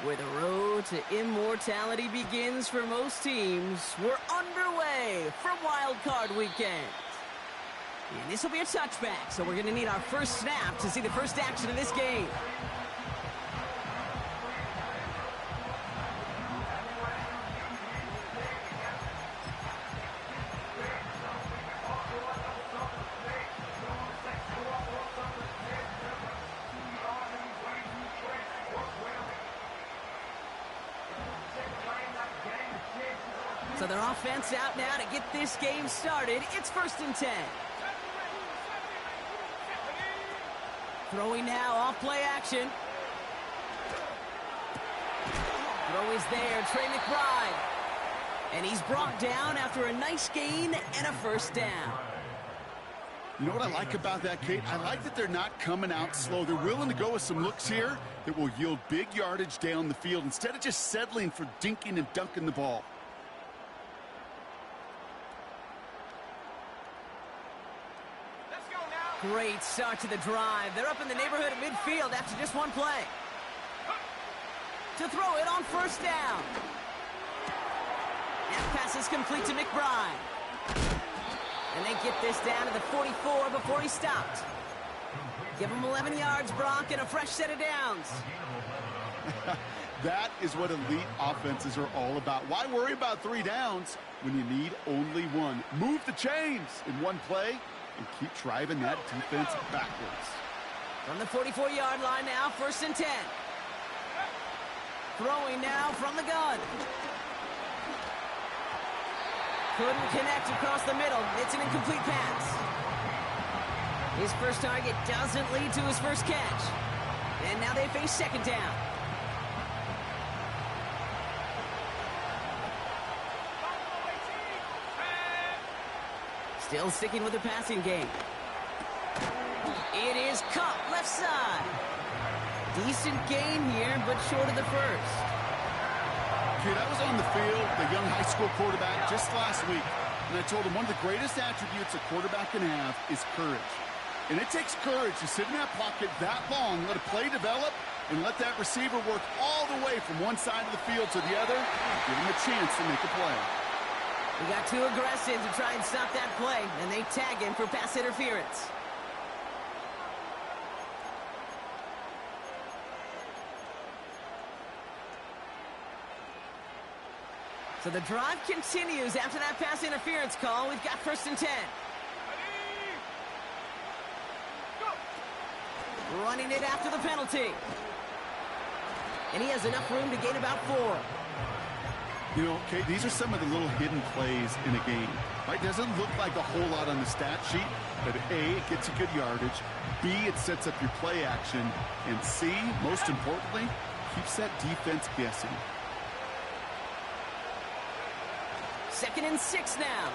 Where the road to immortality begins for most teams, we're underway from Wild Card Weekend. And this will be a touchback, so we're going to need our first snap to see the first action of this game. So their offense out now to get this game started. It's 1st and 10. Throwing now, off play action. Throw is there, Trey McBride. And he's brought down after a nice gain and a first down. You know what I like about that, Kate? I like that they're not coming out slow. They're willing to go with some looks here that will yield big yardage down the field instead of just settling for dinking and dunking the ball. Great start to the drive. They're up in the neighborhood of midfield after just one play. To throw it on first down. That pass is complete to McBride. And they get this down to the 44 before he stopped. Give him 11 yards, Brock, and a fresh set of downs. That is what elite offenses are all about. Why worry about 3 downs when you need only 1? Move the chains in one play and keep driving that defense backwards. From the 44-yard line now, 1st and 10. Throwing now from the gun. Couldn't connect across the middle. It's an incomplete pass. His first target doesn't lead to his first catch. And now they face 2nd down. Still sticking with the passing game. It is caught left side. Decent gain here, but short of the first. Kid, I was on the field, the young high school quarterback, just last week, and I told him one of the greatest attributes a quarterback can have is courage. And it takes courage to sit in that pocket that long, let a play develop, and let that receiver work all the way from one side of the field to the other, give him a chance to make a play. He got too aggressive to try and stop that play, and they tag him for pass interference. So the drive continues after that pass interference call. We've got 1st and 10. Running it after the penalty. And he has enough room to gain about 4. You know, Kate, these are some of the little hidden plays in a game. Right? Doesn't look like a whole lot on the stat sheet, but A, it gets you good yardage. B, it sets up your play action. And C, most importantly, keeps that defense guessing. 2nd and 6 now.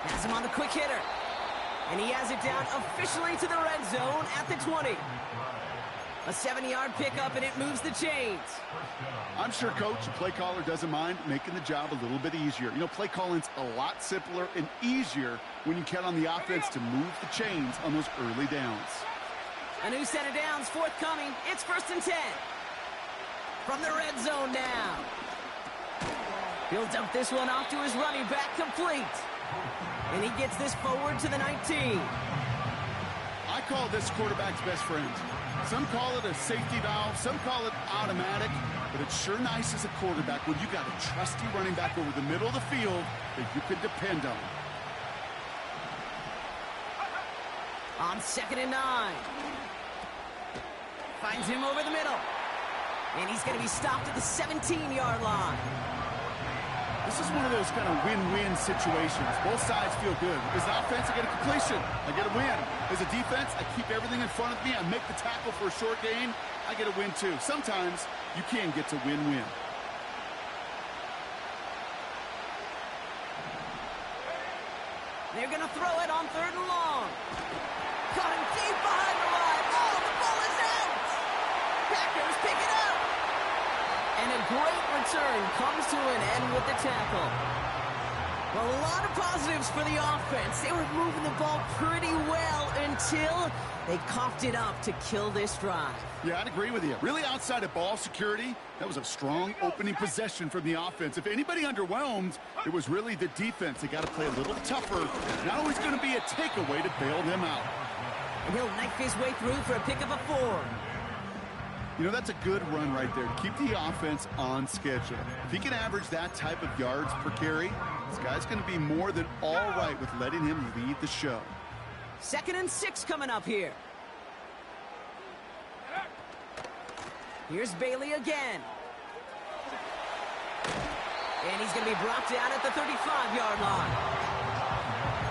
Has him on the quick hitter. And he has it down officially to the red zone at the 20. A 7-yard pickup, and it moves the chains. I'm sure, Coach, the play caller doesn't mind making the job a little bit easier. You know, play calling's a lot simpler and easier when you count on the offense to move the chains on those early downs. A new set of downs forthcoming. It's 1st and 10. From the red zone now. He'll dump this one off to his running back, complete. And he gets this forward to the 19. I call this quarterback's best friend. Some call it a safety valve, some call it automatic, but it's sure nice as a quarterback when you got a trusty running back over the middle of the field that you can depend on. On 2nd and 9. Finds him over the middle. And he's going to be stopped at the 17-yard line. This is one of those kind of win-win situations. Both sides feel good. As an offense, I get a completion. I get a win. As a defense, I keep everything in front of me. I make the tackle for a short gain. I get a win, too. Sometimes you can get to win-win. They're going to throw it on 3rd and long. Caught him deep behind the line. Oh, the ball is out. Packers pick it up. And a great return comes to an end with the tackle. Well, a lot of positives for the offense. They were moving the ball pretty well until until they coughed it up to kill this drive. Yeah, I'd agree with you. Really outside of ball security, that was a strong opening possession from the offense. If anybody underwhelmed, it was really the defense. They got to play a little tougher. Not always going to be a takeaway to bail them out. And he'll knife his way through for a pick of a 4. You know, that's a good run right there. Keep the offense on schedule. If he can average that type of yards per carry, this guy's going to be more than all right with letting him lead the show. 2nd and 6 coming up here. Here's Bailey again. And he's going to be brought down at the 35-yard line.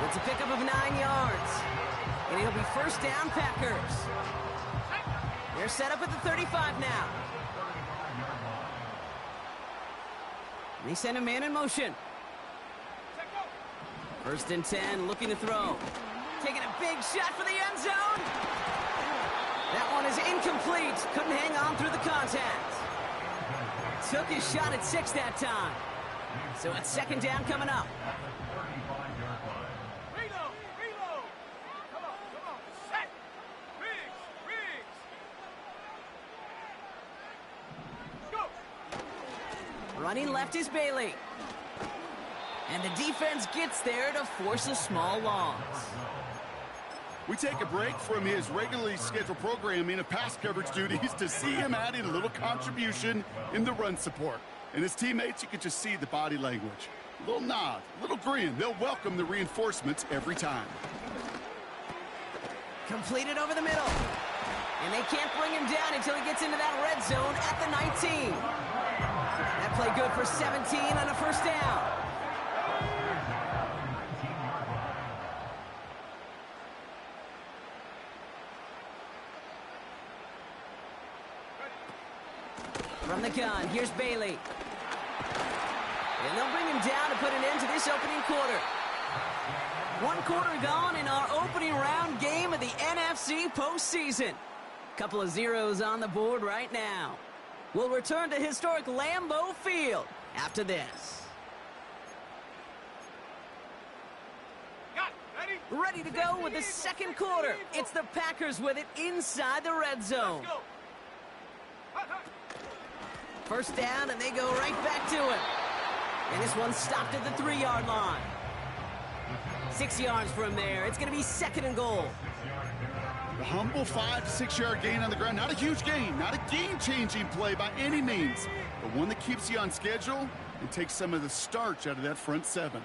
It's a pickup of 9 yards. And it'll be first down, Packers. They're set up at the 35 now. They send a man in motion. 1st and 10, looking to throw. Taking a big shot for the end zone. That one is incomplete. Couldn't hang on through the contact. Took his shot at 6 that time. So it's 2nd down coming up. Running left is Bailey. And the defense gets there to force a small loss. We take a break from his regularly scheduled programming of pass coverage duties to see him adding a little contribution in the run support. And his teammates, you can just see the body language. A little nod, a little grin. They'll welcome the reinforcements every time. Completed over the middle. And they can't bring him down until he gets into that red zone at the 19. That play good for 17 on a first down. From the gun, here's Bailey. And they'll bring him down to put an end to this opening quarter. 1 quarter gone in our opening round game of the NFC postseason. Couple of zeros on the board right now. We'll return to historic Lambeau Field after this. Ready to go with the 2nd quarter. It's the Packers with it inside the red zone. First down, and they go right back to it. And this one stopped at the 3-yard line. 6 yards from there. It's going to be 2nd and goal. A humble 5 to 6 yard gain on the ground. Not a huge gain, not a game-changing play by any means, but one that keeps you on schedule and takes some of the starch out of that front 7.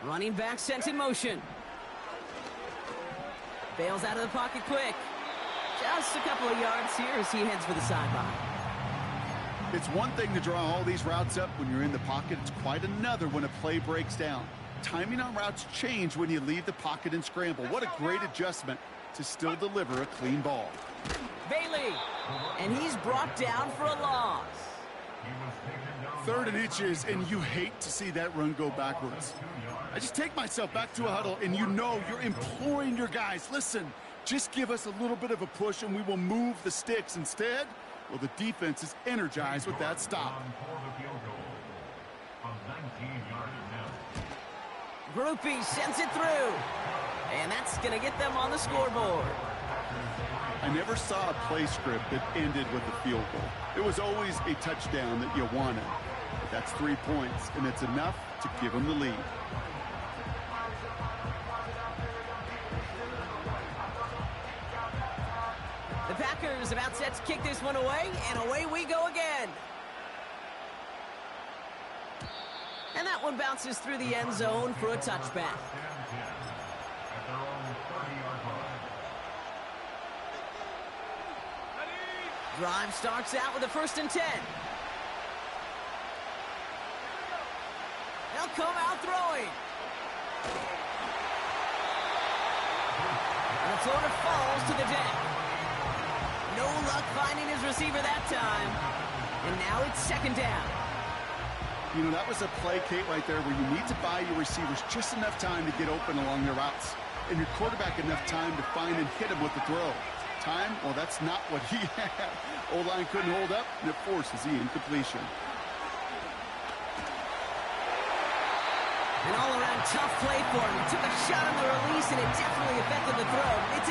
Running back sent in motion. Bails out of the pocket quick. Just a couple of yards here as he heads for the sideline. It's one thing to draw all these routes up when you're in the pocket. It's quite another when a play breaks down. Timing on routes change when you leave the pocket and scramble. What a great adjustment to still deliver a clean ball. Bailey, and he's brought down for a loss. 3rd and inches, and you hate to see that run go backwards. I just take myself back to a huddle, and you know you're imploring your guys, listen, just give us a little bit of a push, and we will move the sticks. Instead, well, the defense is energized with that stop. Groupie sends it through. And that's going to get them on the scoreboard. I never saw a play script that ended with a field goal. It was always a touchdown that you wanted. But that's 3 points, and it's enough to give them the lead. The Packers about set to kick this one away, and away we go again. And that one bounces through the end zone for a touchback. Drive starts out with a 1st and 10. They'll come out throwing. And the floater falls to the deck. No luck finding his receiver that time. And now it's 2nd down. You know, that was a play, Kate, right there where you need to buy your receivers just enough time to get open along their routes. And your quarterback enough time to find and hit him with the throw. Time, well, that's not what he had. O-line couldn't hold up, and it forces the incompletion. An all-around tough play for him. He took a shot on the release, and it definitely affected the throw. It's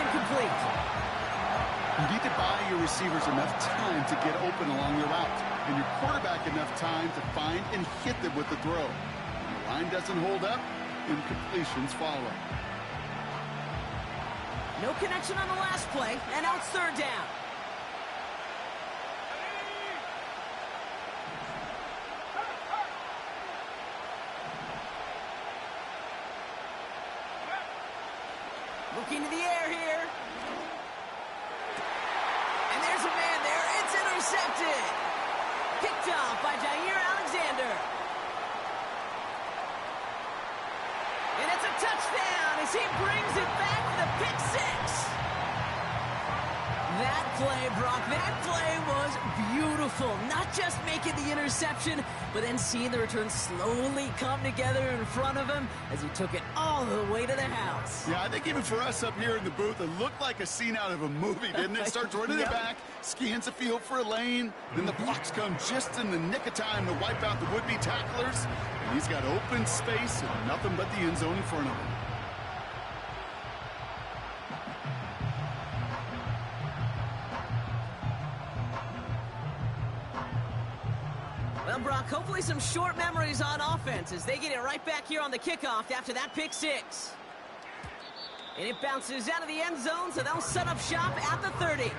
You need to buy your receivers enough time to get open along the route, and your quarterback enough time to find and hit them with the throw. When the line doesn't hold up, incompletions follow. No connection on the last play, and now it's third down. Looking to the air here. And there's a man there. It's intercepted. Picked off by Jair Alexander. And it's a touchdown as he brings it back for the pick six. That play, Brock, that play was beautiful. Not just making the interception, but then seeing the return slowly come together in front of him as he took it all the way to the house. Yeah, I think even for us up here in the booth, it looked like a scene out of a movie, didn't it? Starts running it back, scans the field for a lane, then the blocks come just in the nick of time to wipe out the would-be tacklers. And he's got open space and nothing but the end zone in front of him. Well, Brock, hopefully some short memories on offense as they get it right back here on the kickoff after that pick six. And it bounces out of the end zone, so they'll set up shop at the 30.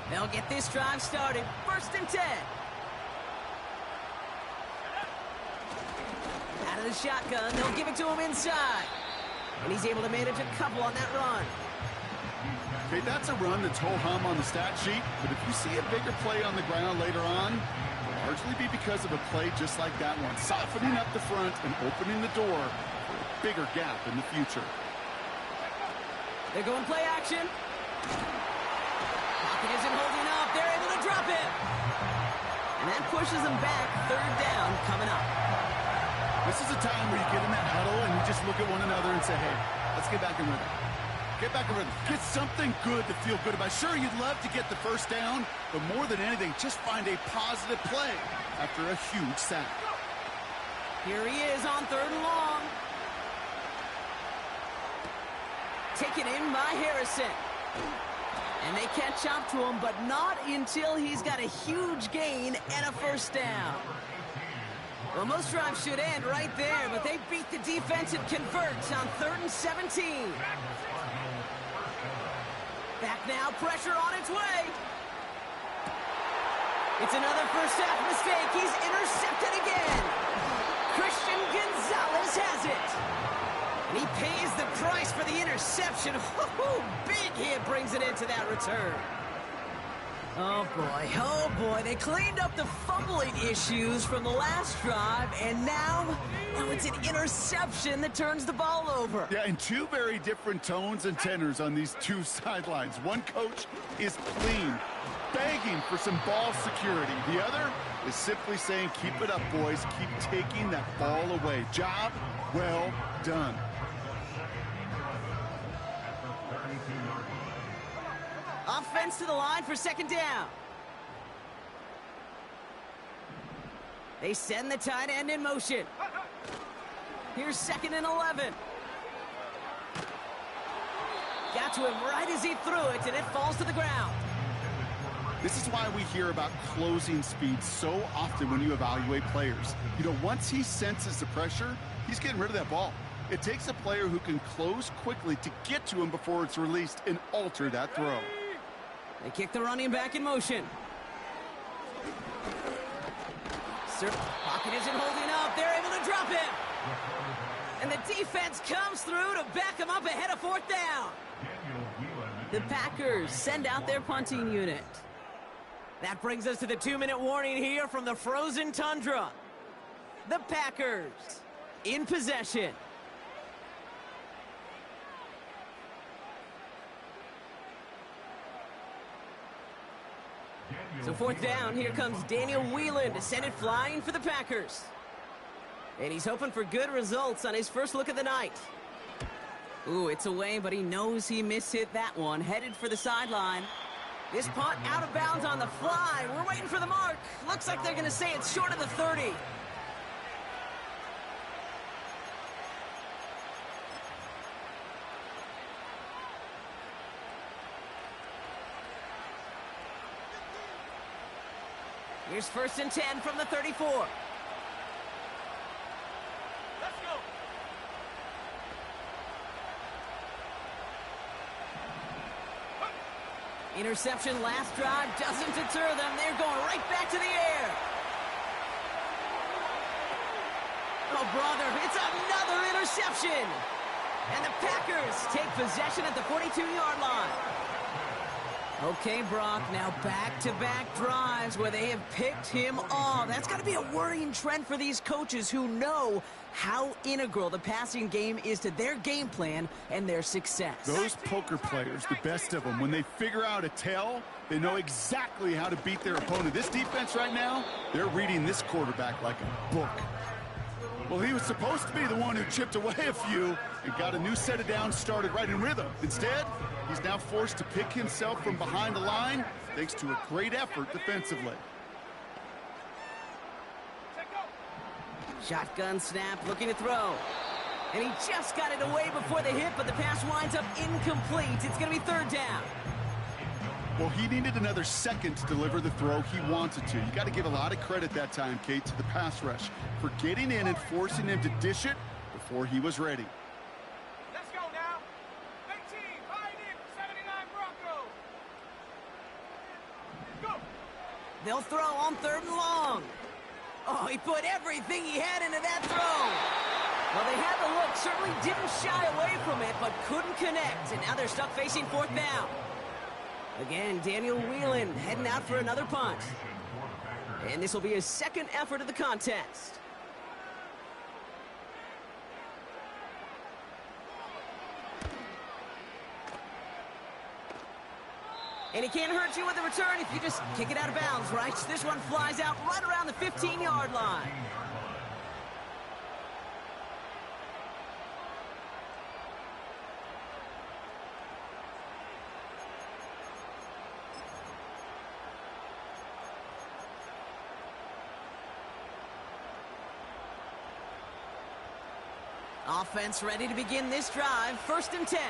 They'll get this drive started. 1st and 10. Out of the shotgun, they'll give it to him inside. And he's able to manage a couple on that run. Okay, that's a run that's ho-hum on the stat sheet, but if you see a bigger play on the ground later on, it'll largely be because of a play just like that one, softening up the front and opening the door for a bigger gap in the future. They're going play action. Pocket isn't holding up. They're able to drop it. And that pushes them back. 3rd down coming up. This is a time where you get in that huddle and you just look at one another and say, hey, let's get back in rhythm. Get back in rhythm. Get something good to feel good about. Sure, you'd love to get the first down, but more than anything, just find a positive play after a huge sack. Here he is on 3rd and long. Taken in by Harrison. And they catch up to him, but not until he's got a huge gain and a 1st down. Well, most drives should end right there, but they beat the defense and convert on 3rd and 17. Back now, pressure on its way. It's another first half mistake. He's intercepted again. Christian Gonzalez has it. And he pays the price for the interception. Big hit brings it into that return. Oh boy, they cleaned up the fumbling issues from the last drive, and now it's an interception that turns the ball over. Yeah, and two very different tones and tenors on these two sidelines. One coach is clean, begging for some ball security. The other is simply saying, keep it up, boys. Keep taking that ball away. Job well done. Offense to the line for 2nd down. They send the tight end in motion. Here's 2nd and 11. Got to him right as he threw it, and it falls to the ground. This is why we hear about closing speed so often when you evaluate players. You know, once he senses the pressure, he's getting rid of that ball. It takes a player who can close quickly to get to him before it's released and alter that throw. They kick the running back in motion. Pocket isn't holding up. They're able to drop it. And the defense comes through to back them up ahead of 4th down. The Packers send out their punting unit. That brings us to the 2-minute warning here from the frozen tundra. The Packers in possession. So 4th down, here comes Daniel Whelan to send it flying for the Packers. And he's hoping for good results on his first look of the night. Ooh, it's away, but he knows he mishit that one. Headed for the sideline. This punt out of bounds on the fly. We're waiting for the mark. Looks like they're going to say it's short of the 30. Here's 1st and 10 from the 34. Let's go. Interception last drive doesn't deter them. They're going right back to the air. Oh, brother, it's another interception. And the Packers take possession at the 42-yard line. Okay, Brock, now back-to-back drives where they have picked him off. That's got to be a worrying trend for these coaches who know how integral the passing game is to their game plan and their success. Those poker players, the best of them, when they figure out a tell, they know exactly how to beat their opponent. This defense right now, they're reading this quarterback like a book. Well, he was supposed to be the one who chipped away a few and got a new set of downs started right in rhythm. Instead, he's now forced to pick himself from behind the line thanks to a great effort defensively. Shotgun snap, looking to throw. And he just got it away before the hit, but the pass winds up incomplete. It's going to be 3rd down. Well, he needed another second to deliver the throw he wanted to. You got to give a lot of credit that time, Kate, to the pass rush for getting in and forcing him to dish it before he was ready. Let's go now. 18, behind him, 79 Broncos. Go. They'll throw on 3rd and long. Oh, he put everything he had into that throw. Well, they had the look, certainly didn't shy away from it, but couldn't connect. And now they're stuck facing 4th down. Again, Daniel Whelan heading out for another punt. And this will be his 2nd effort of the contest. And he can't hurt you with a return if you just kick it out of bounds, right? This one flies out right around the 15-yard line. Offense ready to begin this drive. 1st and 10. Here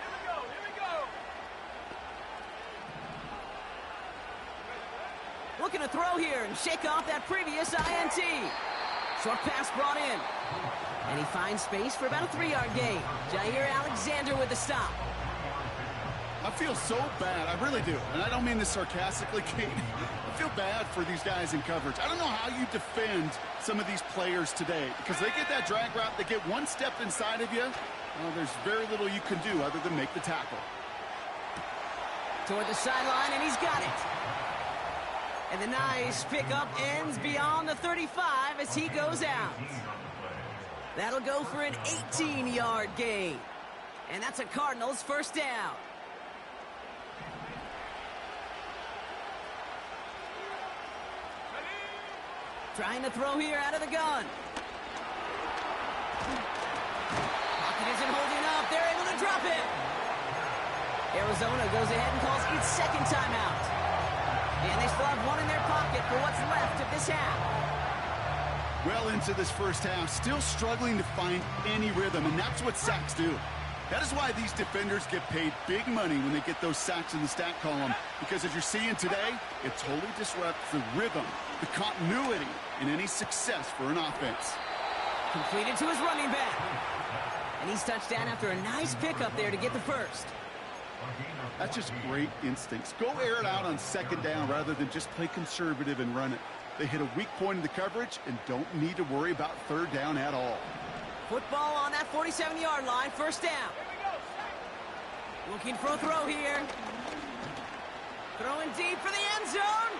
we go, here we go. Looking to throw here and shake off that previous INT. Short pass brought in. And he finds space for about a 3-yard gain. Jair Alexander with the stop. I feel so bad. I really do. And I don't mean this sarcastically, Kate. I feel bad for these guys in coverage. I don't know how you defend some of these players today because they get that drag route, they get one step inside of you. Well, there's very little you can do other than make the tackle. Toward the sideline, and he's got it. And the nice pickup ends beyond the 35 as he goes out. That'll go for an 18-yard gain. And that's a Cardinals 1st down. Trying to throw here out of the gun. Pocket isn't holding up. They're able to drop it. Arizona goes ahead and calls its 2nd timeout. And they still have one in their pocket for what's left of this half. Well into this 1st half, still struggling to find any rhythm, and that's what sacks do. That is why these defenders get paid big money when they get those sacks in the stat column, because as you're seeing today, it totally disrupts the rhythm, the continuity, and any success for an offense. Completed to his running back. And he's touchdown after a nice pickup there to get the 1st. That's just great instincts. Go air it out on 2nd down rather than just play conservative and run it. They hit a weak point in the coverage and don't need to worry about 3rd down at all. Football on that 47-yard line, 1st down. Looking for a throw here. Throwing deep for the end zone.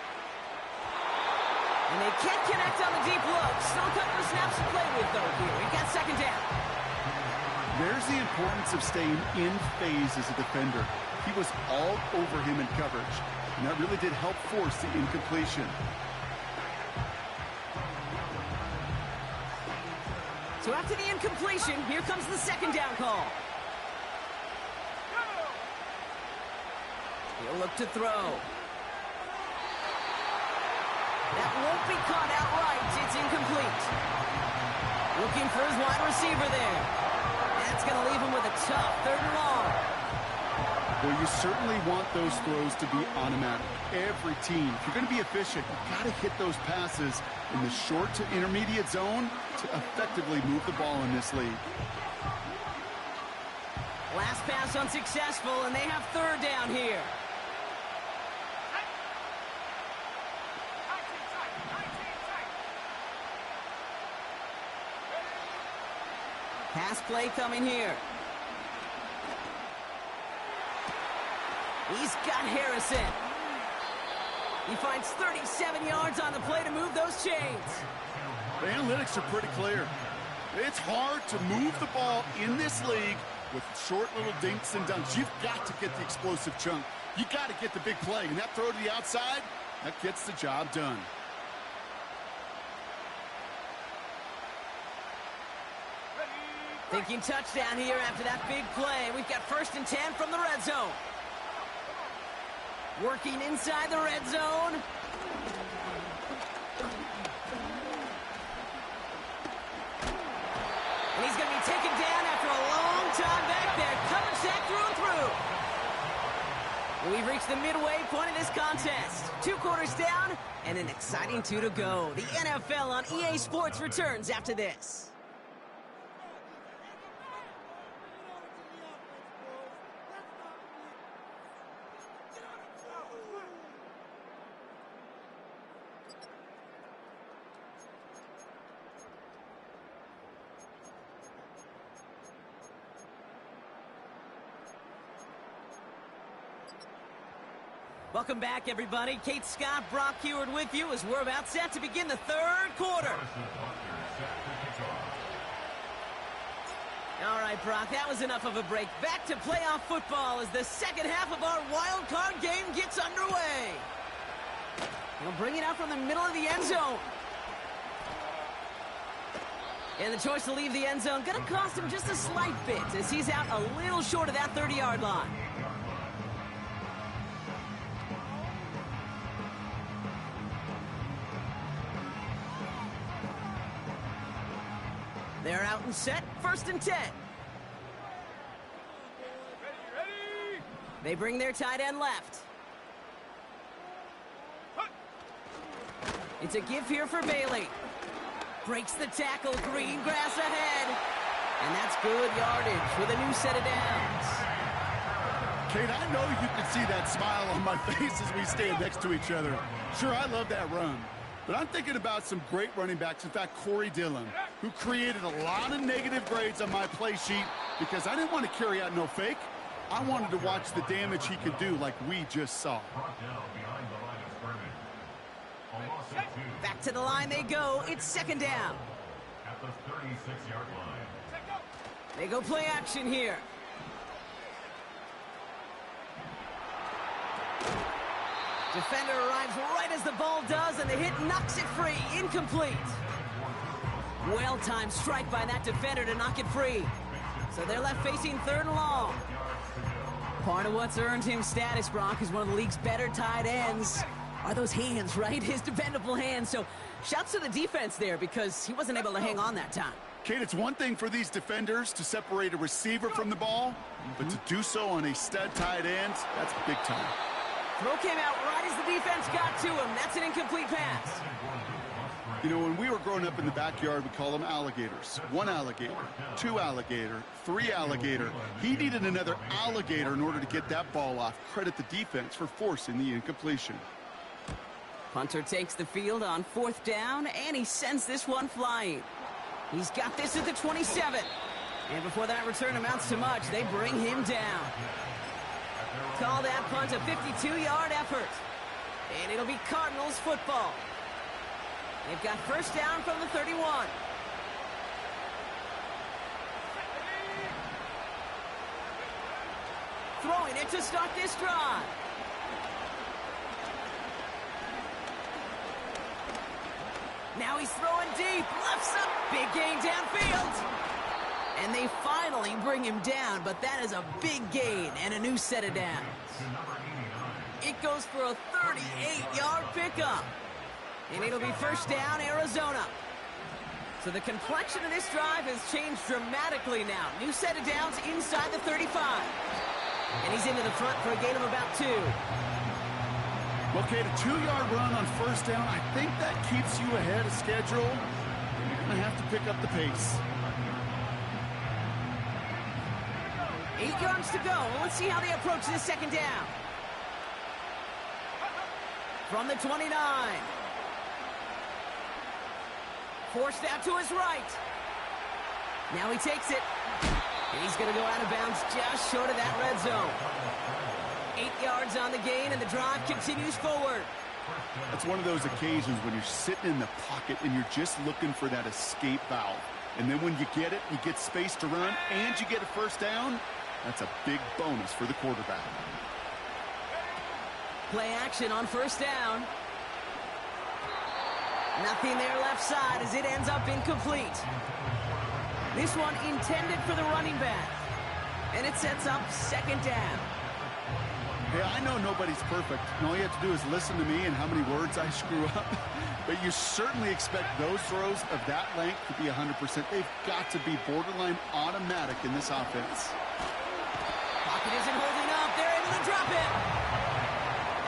And they can't connect on the deep look. Still a couple of snaps to play with, though, here. We've got 2nd down. There's the importance of staying in phase as a defender. He was all over him in coverage, and that really did help force the incompletion. To So after the incompletion, here comes the second down call. He'll look to throw. That won't be caught outright. It's incomplete. Looking for his wide receiver there. That's going to leave him with a tough 3rd and long. Well, you certainly want those throws to be automatic. Every team, if you're going to be efficient, you've got to hit those passes in the short to intermediate zone to effectively move the ball in this league. Last pass unsuccessful, and they have 3rd down here. Pass play coming here. He's got Harrison. He finds 37 yards on the play to move those chains. The analytics are pretty clear. It's hard to move the ball in this league with short little dinks and dunks. You've got to get the explosive chunk. You got to get the big play. And that throw to the outside, that gets the job done. Thinking touchdown here after that big play. We've got 1st and 10 from the red zone. Working inside the red zone. And he's going to be taken down after a long time back there. Coverage sack through and through. We've reached the midway point of this contest. 2 quarters down and an exciting 2 to go. The NFL on EA Sports returns after this. Welcome back, everybody. Kate Scott, Brock Heward with you as we're about set to begin the 3rd quarter. All right, Brock, that was enough of a break. Back to playoff football as the second half of our wild card game gets underway. He'll bring it out from the middle of the end zone. And the choice to leave the end zone going to cost him just a slight bit as he's out a little short of that 30-yard line. They're out and set, 1st and 10. Ready. They bring their tight end left. It's a give here for Bailey. Breaks the tackle, green grass ahead. And that's good yardage with a new set of downs. Kate, I know you can see that smile on my face as we stand next to each other. Sure, I love that run. But I'm thinking about some great running backs. In fact, Corey Dillon, who created a lot of negative grades on my play sheet because I didn't want to carry out no fake. I wanted to watch the damage he could do like we just saw. Back to the line they go. It's 2nd down. At the 36-yard line. They go play action here. Defender arrives right as the ball does, and the hit knocks it free. Incomplete. Well-timed strike by that defender to knock it free. So they're left facing 3rd and long. Part of what's earned him status, Brock, is one of the league's better tight ends. Are those hands, right? His dependable hands. So shouts to the defense there because he wasn't able to hang on that time. Kate, it's one thing for these defenders to separate a receiver from the ball, but to do so on a stud tight end, that's big time. Throw came out right as the defense got to him. That's an incomplete pass. You know, when we were growing up in the backyard, we call them alligators. 1 alligator, 2 alligator, 3 alligator. He needed another alligator in order to get that ball off. Credit the defense for forcing the incompletion. Punter takes the field on 4th down, and he sends this one flying. He's got this at the 27. And before that return amounts to much, they bring him down. Call that punt a 52-yard effort. And it'll be Cardinals football. They've got 1st down from the 31. Throwing it to start this drive. Now he's throwing deep. Left up. Big gain downfield. And they finally bring him down, but that is a big gain and a new set of downs. It goes for a 38-yard pickup. And it'll be first down, Arizona. So the complexion of this drive has changed dramatically now. New set of downs inside the 35. And he's into the front for a gain of about 2. Okay, the 2-yard run on first down, I think that keeps you ahead of schedule. You're going to have to pick up the pace. 8 yards to go. Let's see how they approach this second down. From the 29. Forced out to his right. Now he takes it. And he's going to go out of bounds just short of that red zone. 8 yards on the gain, and the drive continues forward. That's one of those occasions when you're sitting in the pocket and you're just looking for that escape valve. And then when you get it, you get space to run, and you get a first down. That's a big bonus for the quarterback. Play action on first down. Nothing there left side as it ends up incomplete. This one intended for the running back. And it sets up second down. Hey, I know nobody's perfect, and all you have to do is listen to me and how many words I screw up. But you certainly expect those throws of that length to be 100%. They've got to be borderline automatic in this offense. Pocket isn't holding up. They're able to drop it.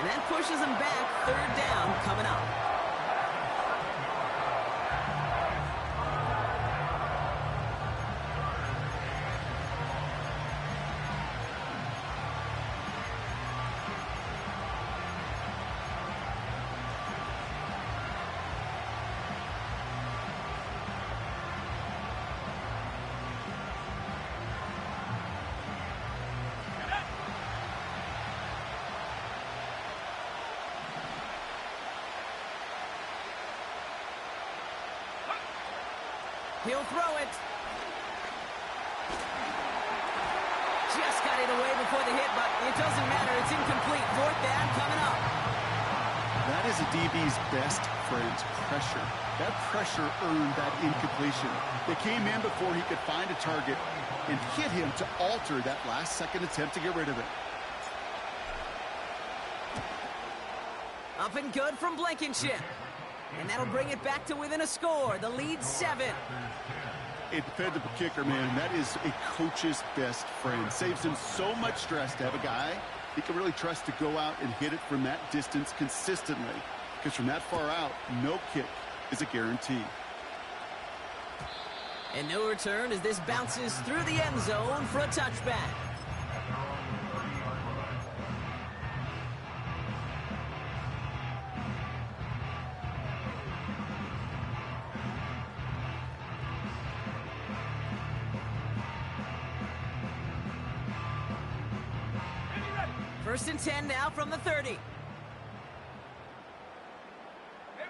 And that pushes them back. Third down coming up. He'll throw it. Just got it away before the hit, but it doesn't matter. It's incomplete. Fourth down coming up. That is a DB's best friend, pressure. That pressure earned that incompletion. They came in before he could find a target and hit him to alter that last-second attempt to get rid of it. Up and good from Blankenship. And that'll bring it back to within a score. The lead 7. A dependable kicker, man, that is a coach's best friend. Saves him so much stress to have a guy he can really trust to go out and hit it from that distance consistently. Because from that far out, no kick is a guarantee. And no return as this bounces through the end zone for a touchback. First and 10 now from the 30. Here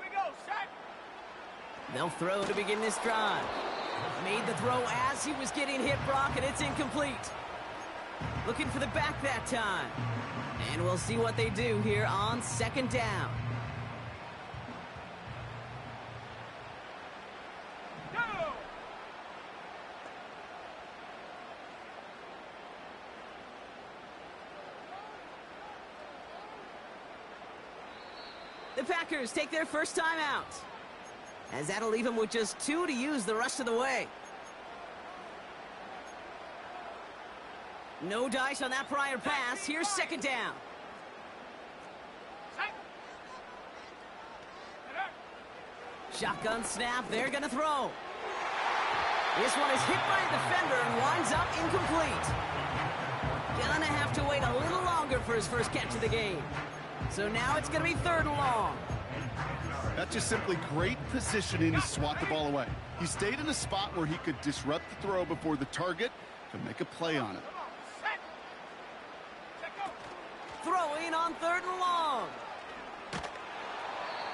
we go, set. They'll throw to begin this drive. Made the throw as he was getting hit, Brock, and it's incomplete. Looking for the back that time. And we'll see what they do here on second down. Go! The Packers take their first time out, as that'll leave them with just 2 to use the rest of the way. No dice on that prior pass. Here's second down. Set. Shotgun snap. They're going to throw. This one is hit by a defender and winds up incomplete. Gonna have to wait a little longer for his first catch of the game. So now it's going to be third and long. That's just simply great positioning to swat the ball away. He stayed in a spot where he could disrupt the throw before the target could make a play on it. Set. Set, go. Throwing on third and long.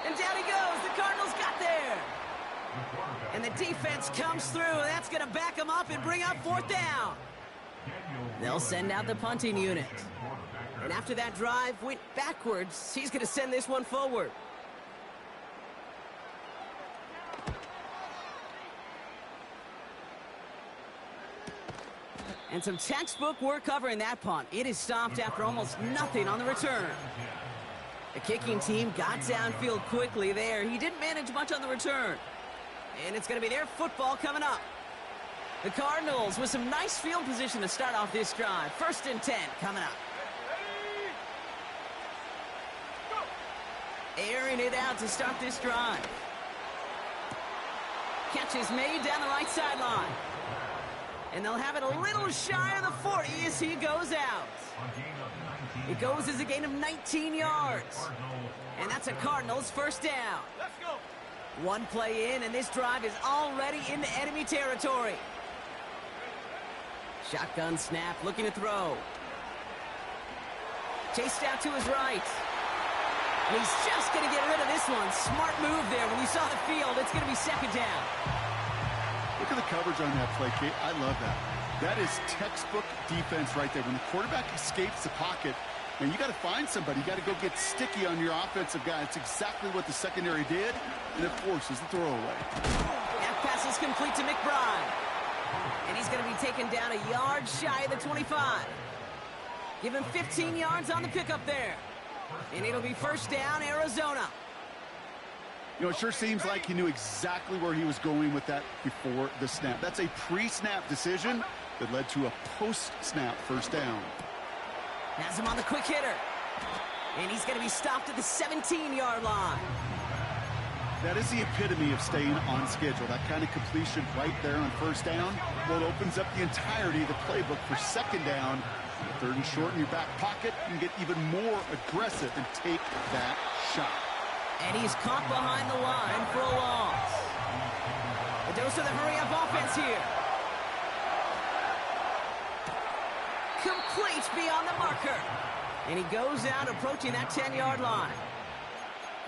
And down he goes. The Cardinals got there. And the defense comes through. That's going to back him up and bring up fourth down. They'll send out the punting unit. And after that drive went backwards, he's going to send this one forward. And some textbook work covering that punt. It is stopped after almost nothing on the return. The kicking team got downfield quickly there. He didn't manage much on the return. And it's going to be their football coming up. The Cardinals with some nice field position to start off this drive. 1st and 10 coming up. Airing it out to start this drive. Catch is made down the right sideline. And they'll have it a little shy of the 40 as he goes out. It goes as a gain of 19 yards. And that's a Cardinals 1st down. Let's go. One play in, and this drive is already into enemy territory. Shotgun snap, looking to throw. Chased out to his right. And he's just going to get rid of this one. Smart move there. When you saw the field, it's going to be 2nd down. Look at the coverage on that play, Kate. I love that. That is textbook defense right there. When the quarterback escapes the pocket, and you got to find somebody. You got to go get sticky on your offensive guy. It's exactly what the secondary did, and it forces the throwaway. That pass is complete to McBride. And he's going to be taken down a yard shy of the 25. Give him 15 yards on the pickup there. And it'll be 1st down, Arizona. You know, it sure seems like he knew exactly where he was going with that before the snap. That's a pre-snap decision that led to a post-snap 1st down. Has him on the quick hitter. And he's going to be stopped at the 17-yard line. That is the epitome of staying on schedule. That kind of completion right there on 1st down. Well, it opens up the entirety of the playbook for 2nd down. 3rd and short in your back pocket. You can get even more aggressive and take that shot. And he's caught behind the line for a loss. A dose of the hurry-up offense here. Complete beyond the marker. And he goes out approaching that 10-yard line.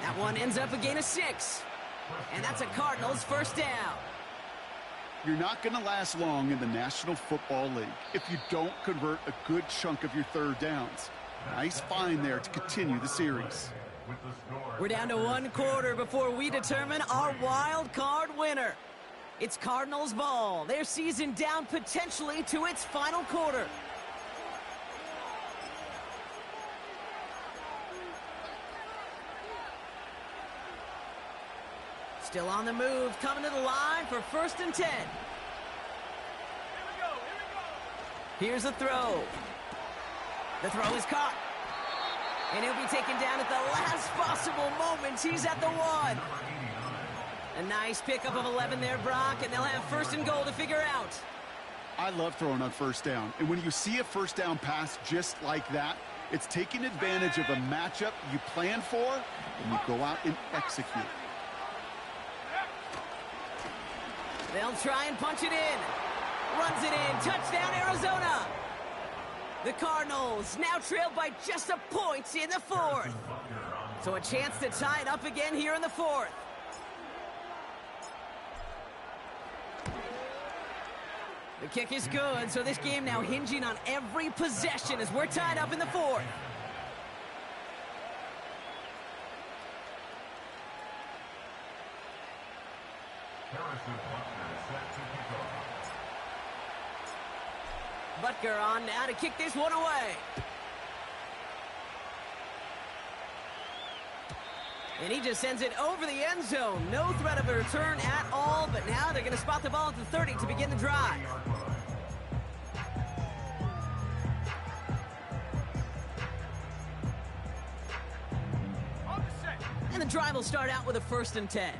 That one ends up a gain of 6. And that's a Cardinals 1st down. You're not going to last long in the National Football League if you don't convert a good chunk of your 3rd downs. Nice find there to continue the series. We're down to 1 quarter before we determine our wild card winner. It's Cardinals ball. Their season down potentially to its final quarter. Still on the move, coming to the line for 1st and 10. Here we go. Here's the throw. The throw is caught. And he'll be taken down at the last possible moment. He's at the 1. A nice pickup of 11 there, Brock, and they'll have 1st and goal to figure out. I love throwing on 1st down. And when you see a 1st down pass just like that, it's taking advantage of a matchup you plan for, and you go out and execute. They'll try and punch it in. Runs it in. Touchdown, Arizona. The Cardinals now trailed by just a point in the 4th. So a chance to tie it up again here in the 4th. The kick is good, so this game now hinging on every possession as we're tied up in the 4th. Butker on now to kick this one away. And he just sends it over the end zone. No threat of a return at all, but now they're going to spot the ball at the 30 to begin the drive. And the drive will start out with a 1st and 10.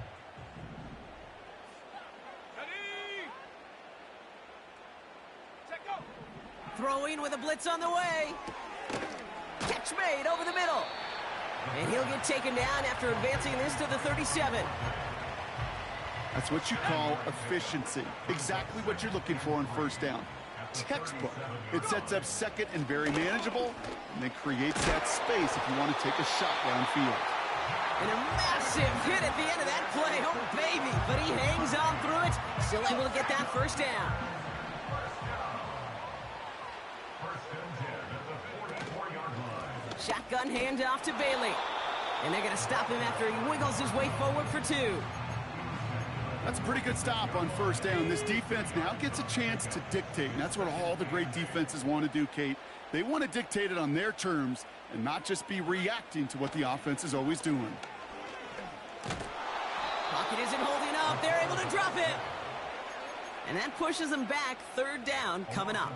Throwing with a blitz on the way. Catch made over the middle. And he'll get taken down after advancing this to the 37. That's what you call efficiency. Exactly what you're looking for on 1st down. Textbook. It sets up 2nd and very manageable, and then creates that space if you want to take a shot downfield. And a massive hit at the end of that play. Oh, baby. But he hangs on through it. Still able to get that 1st down. Shotgun handoff to Bailey. And they're going to stop him after he wiggles his way forward for 2. That's a pretty good stop on first down. This defense now gets a chance to dictate, and that's what all the great defenses want to do, Kate. They want to dictate it on their terms and not just be reacting to what the offense is always doing. Pocket isn't holding up. They're able to drop it. And that pushes them back. Third down coming up.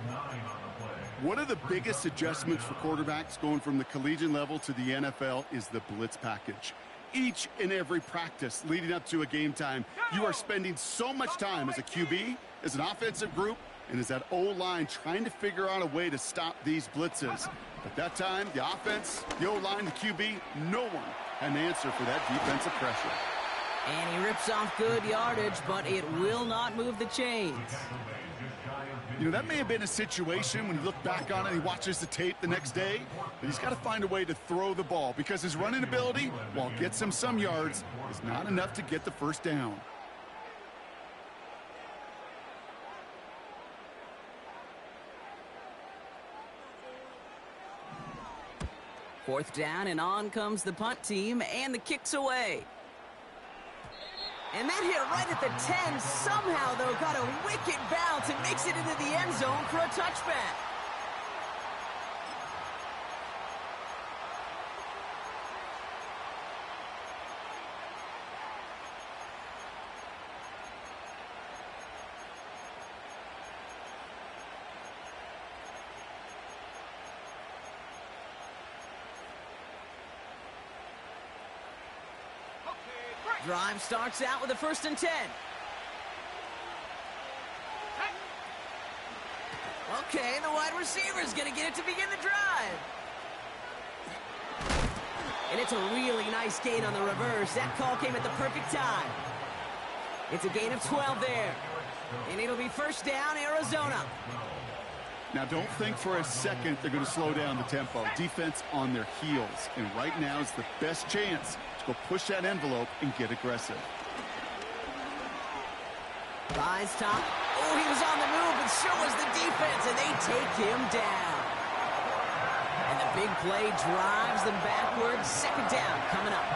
One of the biggest adjustments for quarterbacks going from the collegiate level to the NFL is the blitz package. Each and every practice leading up to a game time, you are spending so much time as a QB, as an offensive group, and as that O-line trying to figure out a way to stop these blitzes. But that time, the offense, the O-line, the QB, no one had an answer for that defensive pressure. And he rips off good yardage, but it will not move the chains. You know, that may have been a situation when you look back on it and he watches the tape the next day, but he's got to find a way to throw the ball because his running ability, while it gets him some yards, is not enough to get the first down. Fourth down, and on comes the punt team, and the kick's away. And that hit right at the 10. Somehow, though, got a wicked bounce and makes it into the end zone for a touchback. Drive starts out with a 1st and 10. Okay, the wide receiver's going to get it to begin the drive. And it's a really nice gain on the reverse. That call came at the perfect time. It's a gain of 12 there. And it'll be first down, Arizona. Now, don't think for a second they're going to slow down the tempo. Defense on their heels. And right now is the best chance to go push that envelope and get aggressive. Buys top. Oh, he was on the move, and so was the defense, and they take him down. And the big play drives them backwards. Second down coming up.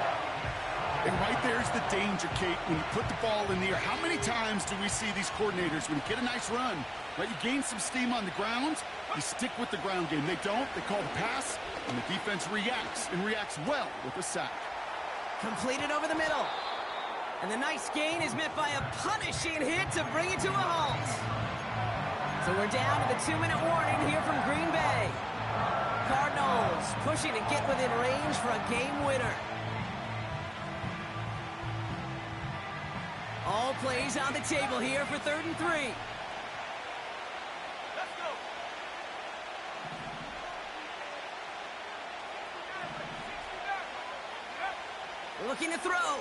And right there's the danger, Kate, when you put the ball in the air. How many times do we see these coordinators, when you get a nice run, right, you gain some steam on the ground, you stick with the ground game. They don't, they call the pass, and the defense reacts, and reacts well with a sack. Completed over the middle. And the nice gain is met by a punishing hit to bring it to a halt. So we're down to the 2-minute warning here from Green Bay. Cardinals pushing to get within range for a game winner. All plays on the table here for 3rd and 3. Let's go. Looking to throw.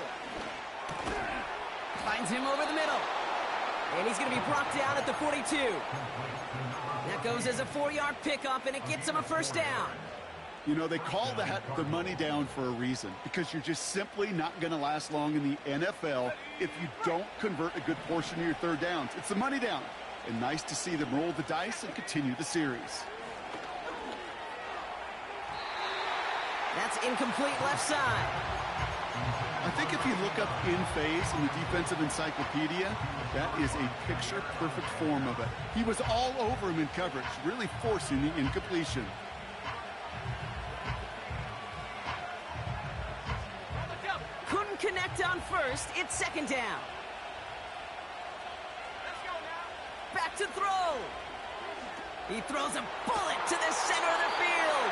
Finds him over the middle. And he's going to be brought down at the 42. That goes as a 4-yard pickup, and it gets him a first down. You know, they call that the money down for a reason, because you're just simply not going to last long in the NFL if you don't convert a good portion of your third downs. It's the money down. And nice to see them roll the dice and continue the series. That's incomplete left side. I think if you look up in phase in the defensive encyclopedia, that is a picture-perfect form of it. He was all over him in coverage, really forcing the incompletion. Couldn't connect on first. It's second down. Let's go now. Back to throw. He throws a bullet to the center of the field.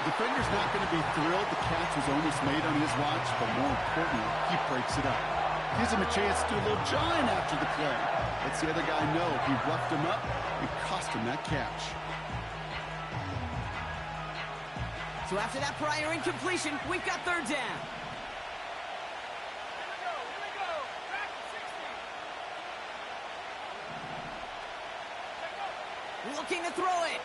The defender's not going to be thrilled the catch was almost made on his watch, but more importantly, he breaks it up. Gives him a chance to do a little jawing after the play. Lets the other guy know he roughed him up and cost him that catch. So after that prior incompletion, we've got third down. Here we go. Back to 60. Looking to throw it.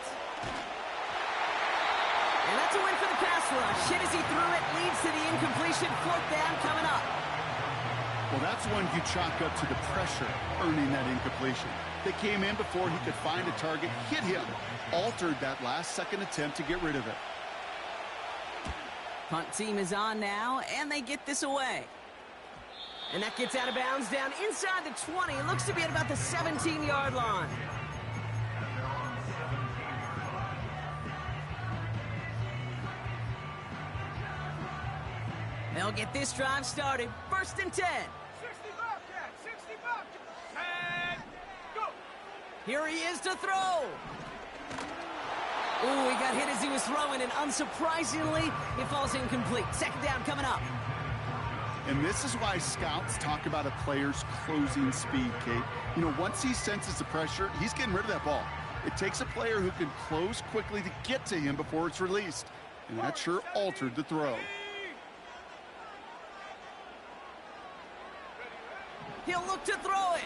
And that's a win for the pass rush. Hit as he threw it, leads to the incompletion. Fourth down coming up. Well, that's one you chalk up to the pressure earning that incompletion. They came in before he could find a target, hit him, altered that last-second attempt to get rid of it. Punt team is on now, and they get this away. And that gets out of bounds down inside the 20. It looks to be at about the 17-yard line. They'll get this drive started. 1st and 10. 60 Bobcat, 60 Bobcat. And go. Here he is to throw. Ooh, he got hit as he was throwing, and unsurprisingly, it falls incomplete. 2nd down coming up. And this is why scouts talk about a player's closing speed, Kate. You know, once he senses the pressure, he's getting rid of that ball. It takes a player who can close quickly to get to him before it's released. And that sure altered the throw. He'll look to throw it.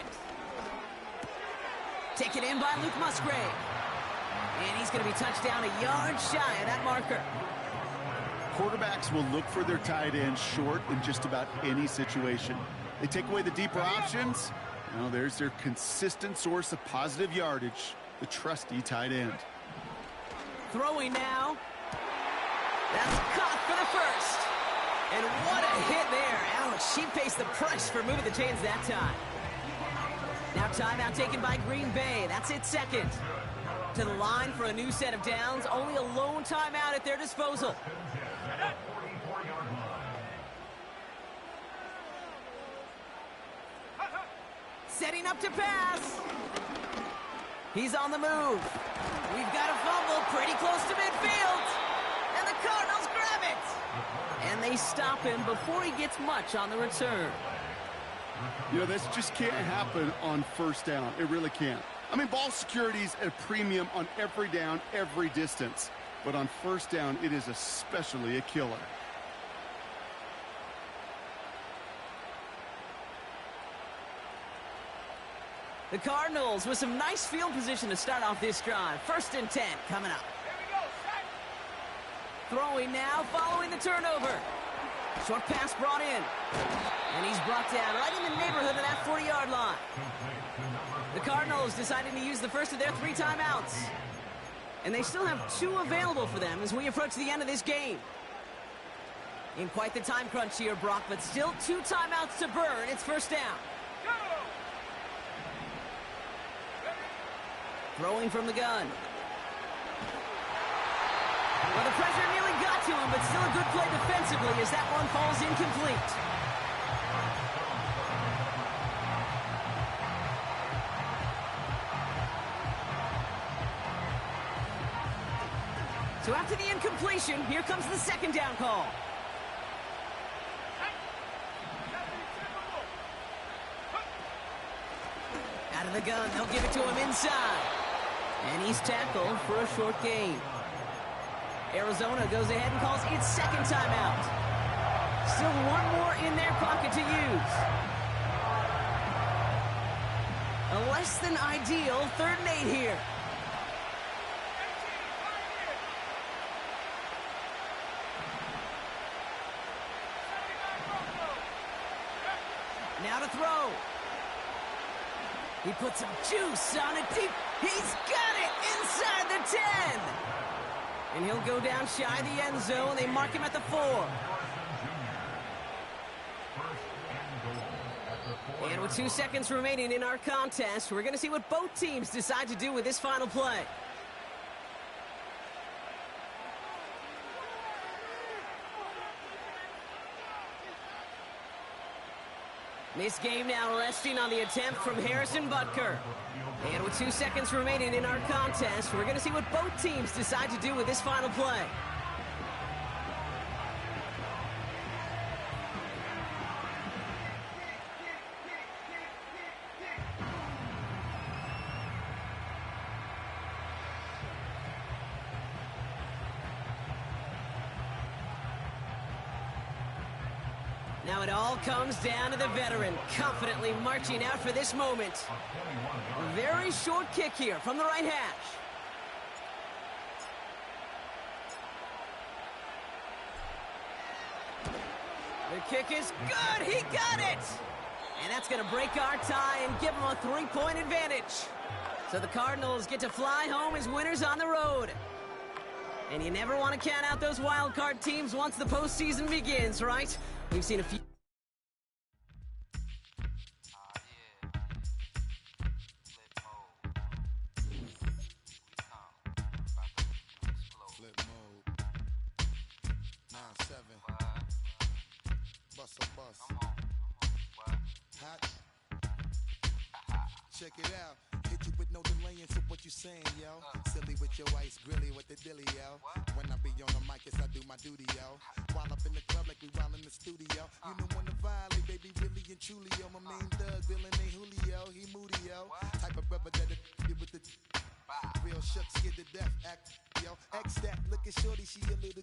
Taken in by Luke Musgrave. And he's going to be touched down a yard shy of that marker. Quarterbacks will look for their tight end short in just about any situation. They take away the deeper options. Now there's their consistent source of positive yardage, the trusty tight end. Throwing now. That's caught for the first. And what a hit there. Ouch, she faced the price for moving the chains that time. Now timeout taken by Green Bay. That's its 2nd. To the line for a new set of downs. Only a lone timeout at their disposal. Setting up to pass. He's on the move. We've got a fumble pretty close to midfield. And the Cardinals grab it. And they stop him before he gets much on the return. You know, this just can't happen on 1st down. It really can't. I mean, ball security's at a premium on every down, every distance. But on 1st down, it is especially a killer. The Cardinals with some nice field position to start off this drive. 1st and 10 coming up. Here we go, set. Throwing now, following the turnover. Short pass brought in. And he's brought down right in the neighborhood of that 40-yard line. The Cardinals deciding to use the first of their 3 timeouts. And they still have 2 available for them as we approach the end of this game. In quite the time crunch here, Brock, but still 2 timeouts to burn. It's 1st down. Go. Throwing from the gun. Well, the pressure nearly got to him, but still a good play defensively as that one falls incomplete. So after the incompletion, here comes the 2nd down call. Out of the gun, they'll give it to him inside. And he's tackled for a short gain. Arizona goes ahead and calls its 2nd timeout. Still 1 more in their pocket to use. A less than ideal 3rd and 8 here. Now to throw. He puts some juice on it deep. He's got it inside the 10. And he'll go down shy of the end zone. They mark him at the 4. And with 2 seconds remaining in our contest, we're going to see what both teams decide to do with this final play. This game now resting on the attempt from Harrison Butker. And with 2 seconds remaining in our contest, we're going to see what both teams decide to do with this final play. Now it all comes down to the veteran, confidently marching out for this moment. A very short kick here from the right hash. The kick is good. He got it. And that's going to break our tie and give them a 3-point advantage. So the Cardinals get to fly home as winners on the road. And you never want to count out those wild card teams once the postseason begins, right? We've seen a few. check it out. Hit you with no delaying, so what you saying, yo? Silly with your ice grilly with the dilly, yo. When I be on the mic, yes, I do my duty, yo. While up in the club like we while in the studio. You know when to violate, baby, really and truly, yo. My main thug, villain ain't Julio, he moody, yo. Type of brother that'll you with the real shook, scared to death, act, yo. X that, look at shorty, she a little